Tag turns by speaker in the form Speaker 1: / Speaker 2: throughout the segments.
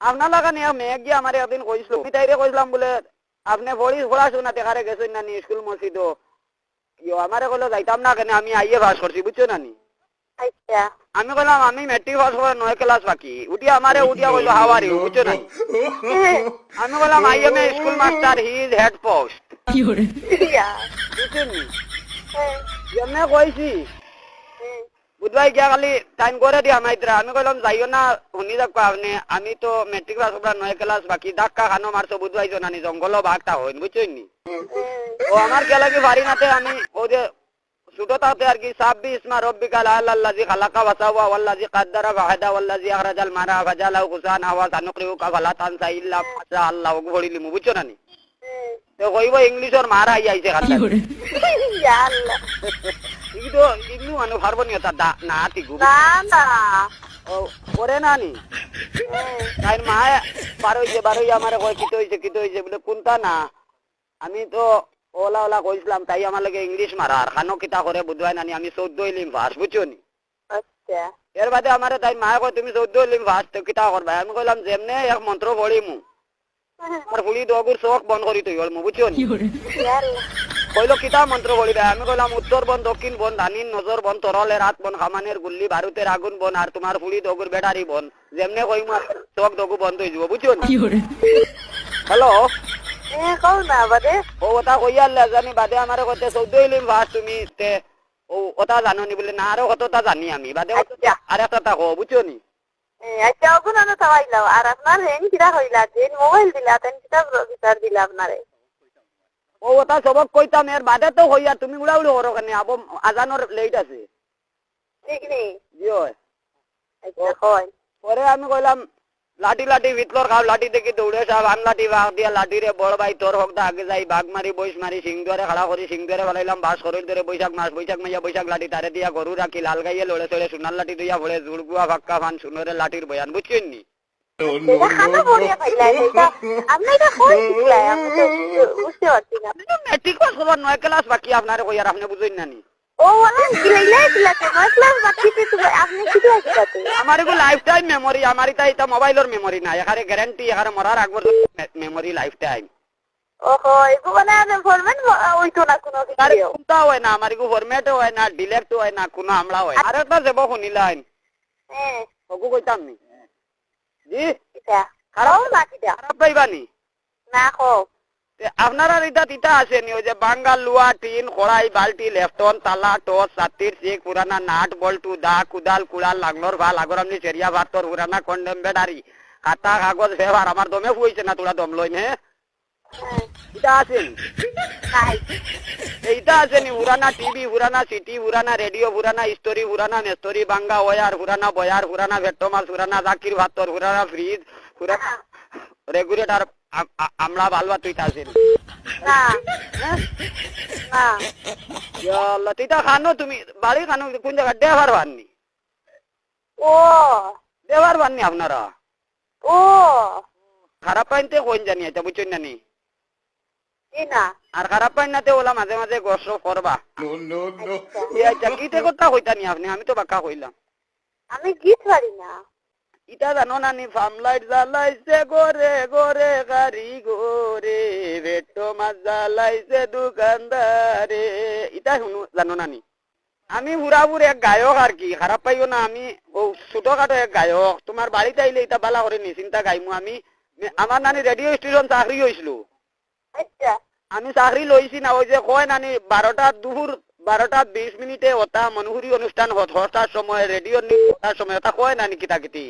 Speaker 1: আপনার লাগা নিয়ে মেয়ে গিয়ে আমার একদিন কইছিল, আমি তাইরে কইলাম বলে আপনি পড়াশোনা দেখারে গেছেন না নি স্কুল মসজিদ, আমারে কইলো যাইতাম না কেন, আমি আইয়ে পাস করছি, বুঝছো না নি?
Speaker 2: আচ্ছা
Speaker 1: আমি কইলাম আমি মেট্রিক পাস করে 9 ক্লাস বাকি, উঠিয়া আমারে উঠিয়া কইলো হাওয়ারি, বুঝছো না নি? আমি বললাম I M A school master, he is head post, বুঝছেন নি? এমনি কইছি বুধবাই গিয়া খালি টাইম করে দিয়া মাইত্রা, আমি কইলাম যাইও না, শুনি যাক আপনি, আমি তো মেট্রিক পাস করা 9 ক্লাস বাকি, ধাক্কা খানো মারছো বুধবাই জানি জঙ্গল ভাগটা হইন, বুঝছেন নি? ও আমার কে লাগি বাড়ি নাতে আমি ও যে ছোটতাতে আর কি 26 মা রব্বিকাল আল্লাযী খালাকা ওয়াসাওয়া ওয়াল্লাযী কাদ্দারা ফাহাদা ওয়াল্লাযী আখরাজাল মারআ ফাজালাহু গুসানা ওয়া সানুকরিউকা ফালা তানসা ইল্লা মা আল্লাহু গড়িলি মু, বুঝছো না নি? তো কইব ইংলিশর মার আইছে খালি
Speaker 2: ইয়া আল্লাহ
Speaker 1: ইগো ইগনু আনো পারবো নি তা না তিগু
Speaker 2: না না
Speaker 1: ও করে না নি তাই মা বারোই আমারে কয় কিতো হইছে বলে কোনটা না, আমি তো ওলা ওলা কইছিলাম, তাই আমার লাগে ইংলিশ মারা আর খানো কিতা করে বুঝবাই নানি, আমি 14 ইলিম পাস, বুঝছো নি?
Speaker 2: আচ্ছা
Speaker 1: এর বাদে আমারে তাই মা কয় তুমি 14 ইলিম পাস তো কিতা করবা, আমি কইলাম যেমনে এক মন্ত্র পড়িমু আমার ফুলি দগুর চোখ বন্ধ করি তুই মু, বুঝছো নি?
Speaker 2: ইয়া আল্লাহ
Speaker 1: কইলো কিতা মন্ত্র পড়িবে, আমি কইলাম উত্তর বন দক্ষিণ বন ধানিন নজর বন তরলের রাত বন খামানের গুল্লি বারুতের আগুন বন আর তোমার ফুলি দগুর বেটারি বন, যেমনে কইমু চোখ দগু বন্ধ হয়ে যাব, বুঝছো নি? হ্যালো
Speaker 2: কও না বাদে
Speaker 1: ও ওটা কইয়া জানি বাদে আমারে কইতে 14 ইলিম পাস তুমি তে ও ওটা জানো নি বলে না, আরো কতটা জানি আমি বাদে আর একটা তা কো, বুঝছো নি?
Speaker 2: আচ্ছা ওগুলো না খাওয়াইলাম আর আপনার হেন কিরা হইলা যে মোবাইল দিলা তেন কিতা বিচার দিলা আপনারে
Speaker 1: ও ওটা সবক কইতাম, এর বাদে তো হইয়া তুমি উড়াউড়ি করো কেন, আবো আজানোর লেট আছে।
Speaker 2: ঠিক নেই
Speaker 1: জি হয়
Speaker 2: আচ্ছা হয়
Speaker 1: পরে আমি কইলাম লাঠি ভিতর খাও, লাঠি দেখি দৌড়ে সাহেব আন লাঠি বাঘ দিয়া লাঠি রে বড় ভাই তোর হকটা আগে যাই বাঘ মারি বইস মারি সিংদুয়ারে খাড়া করি সিংদুয়ারে ফেলাইলাম বাস করিল ধরে বৈশাখ মাস বৈশাখ মাইয়া বৈশাখ লাঠি তারে দিয়া গরু রাখি লাল গাইয়ে লড়ে চড়ে সোনার লাঠি দিয়া ভরে জুড়গুয়া ফাক্কা ফান সুনরে লাঠির বয়ান, বুঝছেন নি?
Speaker 2: খানা বড়িয়া পাইলা এটা আপনি এটা কই শিখলাই আমি তো বুঝতে পারছি না
Speaker 1: মেট্রিক পাস করবার 9 ক্লাস বাকি আপনারে কই আর আপনি বুঝেন না নি?
Speaker 2: ও ওলা কিলাইলাই দিলাতে নয় ক্লাস বাকিতে তো আপনি কিলাই দিলাতে
Speaker 1: আমার এগুলো লাইফ টাইম মেমোরি, আমার এটা মোবাইলের মেমোরি না, এখানে গ্যারান্টি, এখানে মরার আগর মেমোরি লাইফ টাইম।
Speaker 2: ওহো এগো মানে ফরম্যাট ওইতো না কোনো
Speaker 1: আরে
Speaker 2: কিছু
Speaker 1: কোনটা হয় না, আমার এগুলো ফরম্যাট হয় না, ডিলেক্ট হয় না, কোনো আমলা হয় আর একটা যাব শুনিলাইন
Speaker 2: হ্যাঁ
Speaker 1: ওগু কইতাম নি জি
Speaker 2: এটা
Speaker 1: খারাপ
Speaker 2: খাও না কিটা
Speaker 1: খারাপ পাইবানি
Speaker 2: না খাও
Speaker 1: আপনারা এটা আসেনি ওই যে বাঙ্গাল লুয়া টিন কড়াই বালতি লেফটন তালা টস সাতির চেক পুরানা নাট বল্টু দা কুদাল কুড়াল লাগলোর ভাল আগর আমনি চেরিয়া ভাতর পুরানা কন্ডেম বেডারি খাতা কাগজ ব্যবহার আমার দমে হইছে না, তোরা দম লইন হে এটা আছেন এইটা আছেনি পুরানা টিভি পুরানা সিটি পুরানা রেডিও পুরানা স্টোরি পুরানা মেস্টোরি বাঙ্গা ওয়ার পুরানা বয়ার পুরানা ভেট্টোমাস পুরানা জাকির ভাতর পুরানা ফ্রিজ পুরানা রেগুলেটর আমলা বালবা তুই আছেন
Speaker 2: না না
Speaker 1: ইয়াল্লাহ তুইটা খানো তুমি বাড়ি খানো কোন জায়গা দেবার বাননি
Speaker 2: ও
Speaker 1: দেবার বাননি আপনারা
Speaker 2: ও
Speaker 1: খারাপ পাইনতে কোন জানি এটা বুঝছেন না নি
Speaker 2: না
Speaker 1: আর খারাপ পাইন নাতে ওলা মাঝে মাঝে গোসল করবা আচ্ছা কিতে কথা কইতা নি আপনি, আমি তো বাক্কা কইলাম
Speaker 2: আমি গীত পারি না
Speaker 1: ইটা জানো না নি ফার্মলাইট জ্বালাইছে গোরে গোরে গাড়ি গোরে ভেট্টো মাছ জ্বালাইছে দোকানদারে, ইটা শুনো জানো না নি? আমি পুরাপুর এক গায়ক আর কি, খারাপ পাইও না, আমি ও ছোটখাটো এক গায়ক, তোমার বাড়িতে আইলে এটা বালা করে নিশ্চিন্তা গাইমু আমি। আমার নানি রেডিও স্টেশন চাকরি হয়েছিল,
Speaker 2: আচ্ছা
Speaker 1: আমি চাকরি লইছি না, ওই যে কয় নানি 12:20 ওটা মনোহরি অনুষ্ঠান হতার সময় রেডিও হতার সময় ওটা কয় নানি কিতা কিতি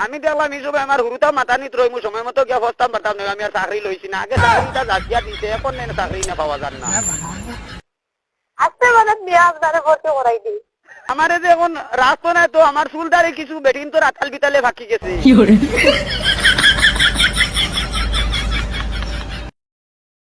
Speaker 1: আমি দেখলাম এই সময় আমার হুরুতা মাতানিত রইমু সময় মতো গিয়া বসতাম পারতাম না, আমি আর চাকরি লইছি না, আগে চাকরিটা জাকিয়া দিছে এখন নেন চাকরি না পাওয়া যান না।
Speaker 2: আজকে মানে বিয়া আপনারা ভর্তি করাই দিই
Speaker 1: আমার যে এখন রাস্তা নাই তো আমার চুল দাঁড়িয়ে কিছু বেটিন তো রাতাল বিতালে ফাঁকি গেছে